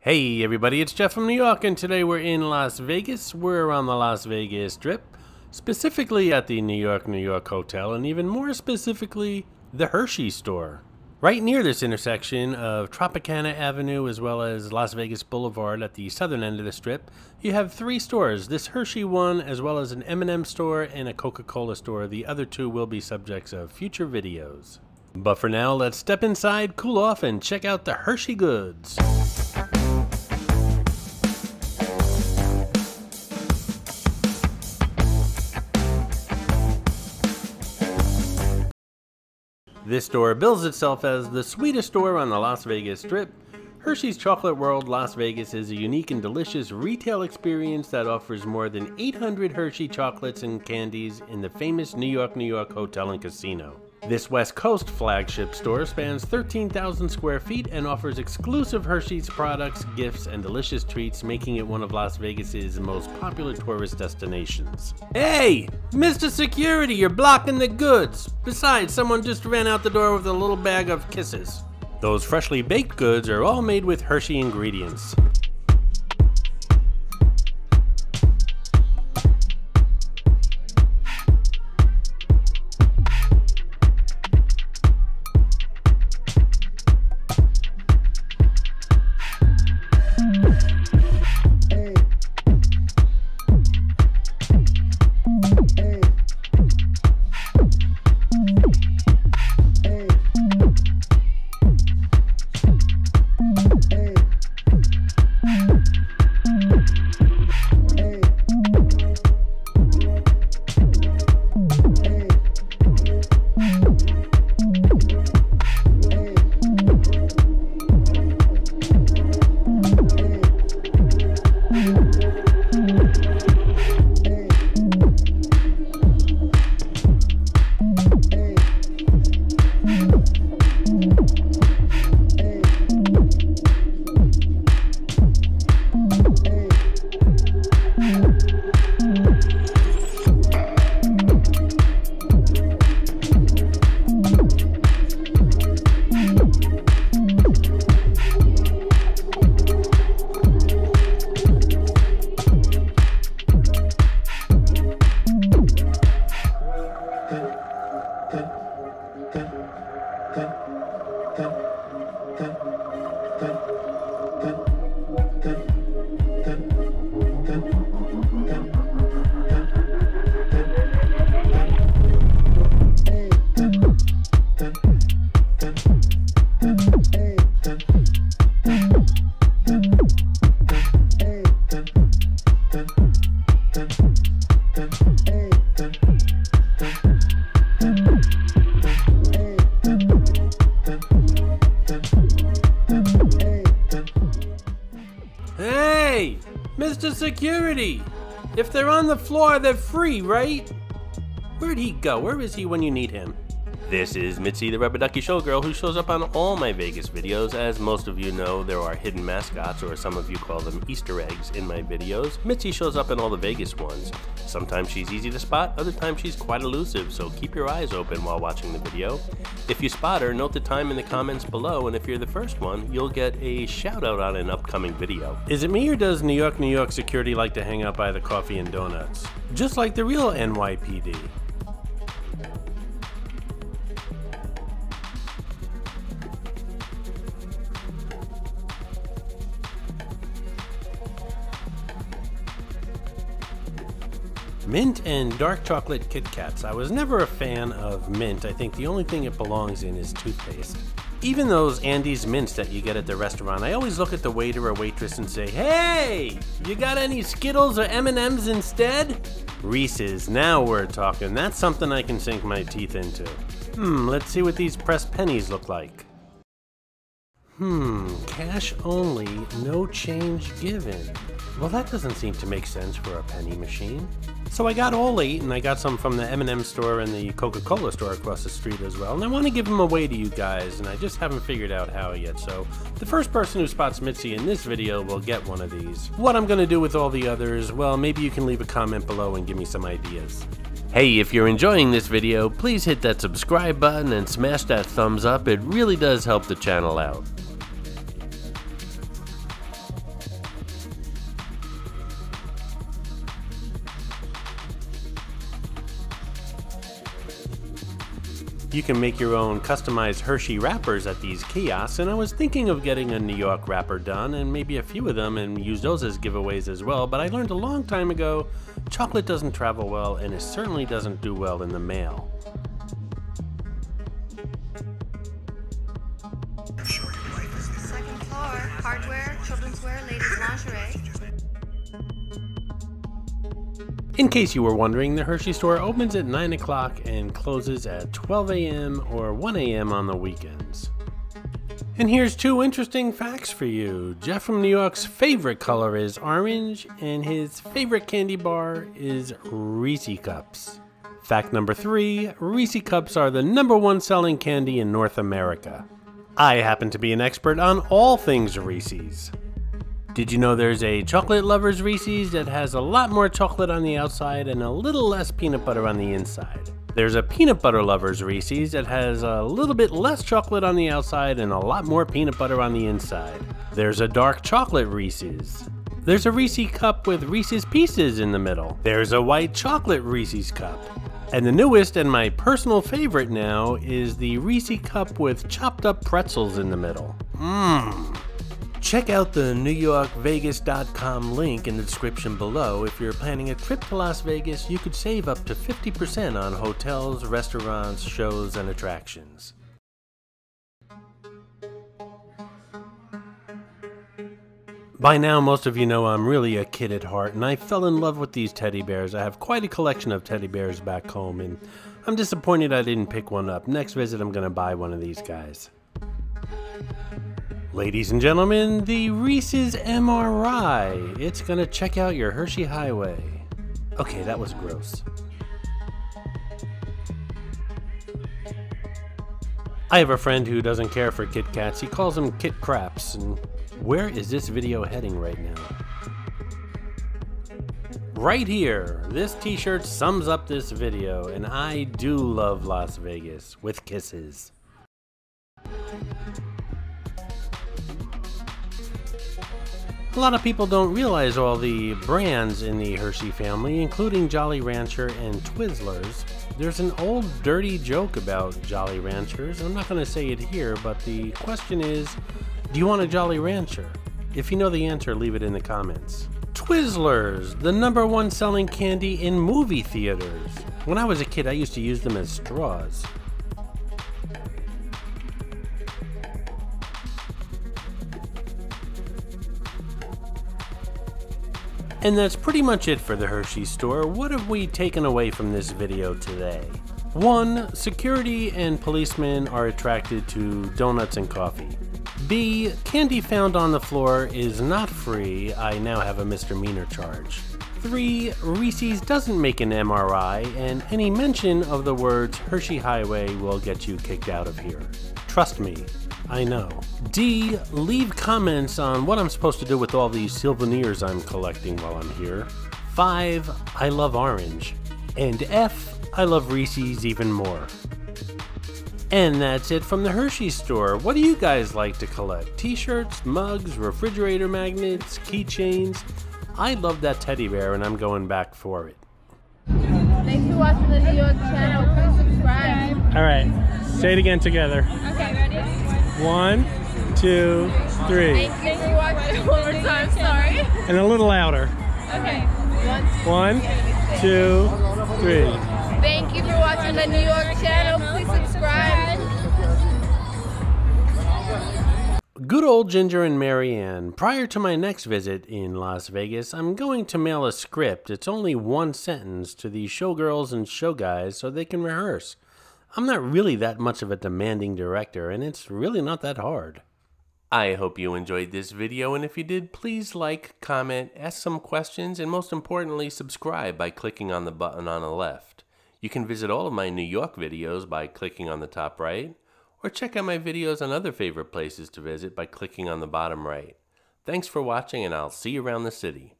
Hey everybody, it's Jeff from New York, and today we're in Las Vegas. We're around the Las Vegas Strip, specifically at the New York Hotel, and even more specifically, the Hershey Store. Right near this intersection of Tropicana Avenue as well as Las Vegas Boulevard at the southern end of the Strip, you have three stores, this Hershey one as well as an M&M store and a Coca-Cola store. The other two will be subjects of future videos. But for now, let's step inside, cool off, and check out the Hershey goods. This store bills itself as the sweetest store on the Las Vegas Strip. Hershey's Chocolate World Las Vegas is a unique and delicious retail experience that offers more than 800 Hershey chocolates and candies in the famous New York Hotel and Casino. This West Coast flagship store spans 13,000 square feet and offers exclusive Hershey's products, gifts, and delicious treats, making it one of Las Vegas's most popular tourist destinations. Hey! Mr. Security, you're blocking the goods! Besides, someone just ran out the door with a little bag of kisses. Those freshly baked goods are all made with Hershey ingredients. Hey! Mr. Security! If they're on the floor, they're free, right? Where'd he go? Where is he when you need him? This is Mitzi, the Rubber Ducky Showgirl, who shows up on all my Vegas videos. As most of you know, there are hidden mascots, or some of you call them Easter eggs, in my videos. Mitzi shows up in all the Vegas ones. Sometimes she's easy to spot, other times she's quite elusive, so keep your eyes open while watching the video. If you spot her, note the time in the comments below, and if you're the first one, you'll get a shout out on an upcoming video. Is it me, or does New York security like to hang out by the coffee and donuts? Just like the real NYPD. Mint and dark chocolate Kit Kats. I was never a fan of mint. I think the only thing it belongs in is toothpaste. Even those Andes mints that you get at the restaurant, I always look at the waiter or waitress and say, "Hey, you got any Skittles or M&Ms instead?" Reese's, now we're talking. That's something I can sink my teeth into. Let's see what these pressed pennies look like. Cash only, no change given. Well, that doesn't seem to make sense for a penny machine. So I got all 8, and I got some from the M&M store and the Coca-Cola store across the street as well. And I want to give them away to you guys, and I just haven't figured out how yet. So the first person who spots Mitzi in this video will get one of these. What I'm going to do with all the others, well, maybe you can leave a comment below and give me some ideas. Hey, if you're enjoying this video, please hit that subscribe button and smash that thumbs up. It really does help the channel out. You can make your own customized Hershey wrappers at these kiosks, and I was thinking of getting a New York wrapper done and maybe a few of them and use those as giveaways as well, but I learned a long time ago chocolate doesn't travel well and it certainly doesn't do well in the mail. Second floor, hardware, children's wear, ladies lingerie. In case you were wondering, the Hershey Store opens at 9 o'clock and closes at 12 a.m. or 1 a.m. on the weekends. And here's two interesting facts for you. Jeff from New York's favorite color is orange, and his favorite candy bar is Reese's Cups. Fact number 3, Reese's Cups are the #1 selling candy in North America. I happen to be an expert on all things Reese's. Did you know there's a chocolate lovers Reese's that has a lot more chocolate on the outside and a little less peanut butter on the inside? There's a peanut butter lovers Reese's that has a little bit less chocolate on the outside and a lot more peanut butter on the inside. There's a dark chocolate Reese's. There's a Reese's Cup with Reese's Pieces in the middle. There's a white chocolate Reese's Cup. And the newest and my personal favorite now is the Reese's Cup with chopped up pretzels in the middle. Check out the NewYorkVegas.com link in the description below. If you're planning a trip to Las Vegas, you could save up to 50% on hotels, restaurants, shows, and attractions. By now, most of you know I'm really a kid at heart, and I fell in love with these teddy bears. I have quite a collection of teddy bears back home, and I'm disappointed I didn't pick one up. Next visit, I'm going to buy one of these guys. Ladies and gentlemen, the Reese's MRI. It's going to check out your Hershey Highway. Okay, that was gross. I have a friend who doesn't care for Kit Kats. He calls them Kit Craps. And where is this video heading right now? Right here. This t-shirt sums up this video, and I do love Las Vegas with kisses. A lot of people don't realize all the brands in the Hershey family, including Jolly Rancher and Twizzlers. There's an old dirty joke about Jolly Ranchers. I'm not going to say it here, but the question is, do you want a Jolly Rancher? If you know the answer, leave it in the comments. Twizzlers, the #1 selling candy in movie theaters. When I was a kid, I used to use them as straws. And that's pretty much it for the Hershey Store. What have we taken away from this video today? 1. Security and policemen are attracted to donuts and coffee. B. Candy found on the floor is not free. I now have a misdemeanor charge. 3. Reese's doesn't make an MRI, and any mention of the words Hershey Highway will get you kicked out of here. Trust me, I know. D. Leave comments on what I'm supposed to do with all these souvenirs I'm collecting while I'm here. 5. I love orange. And F. I love Reese's even more. And that's it from the Hershey Store. What do you guys like to collect? T-shirts, mugs, refrigerator magnets, keychains? I love that teddy bear and I'm going back for it. Thanks for watching the New York channel. Please subscribe. Alright, say it again together. Okay, ready? 1, 2, 3. Thanks for watching. One more time, sorry. And a little louder. Okay. 1, 2, 3. Thank you for watching the New York channel. Please subscribe. Good old Ginger and Marianne. Prior to my next visit in Las Vegas, I'm going to mail a script. It's only 1 sentence to the showgirls and showguys so they can rehearse. I'm not really that much of a demanding director, and it's really not that hard. I hope you enjoyed this video, and if you did, please like, comment, ask some questions, and most importantly, subscribe by clicking on the button on the left. You can visit all of my New York videos by clicking on the top right, or check out my videos on other favorite places to visit by clicking on the bottom right. Thanks for watching, and I'll see you around the city.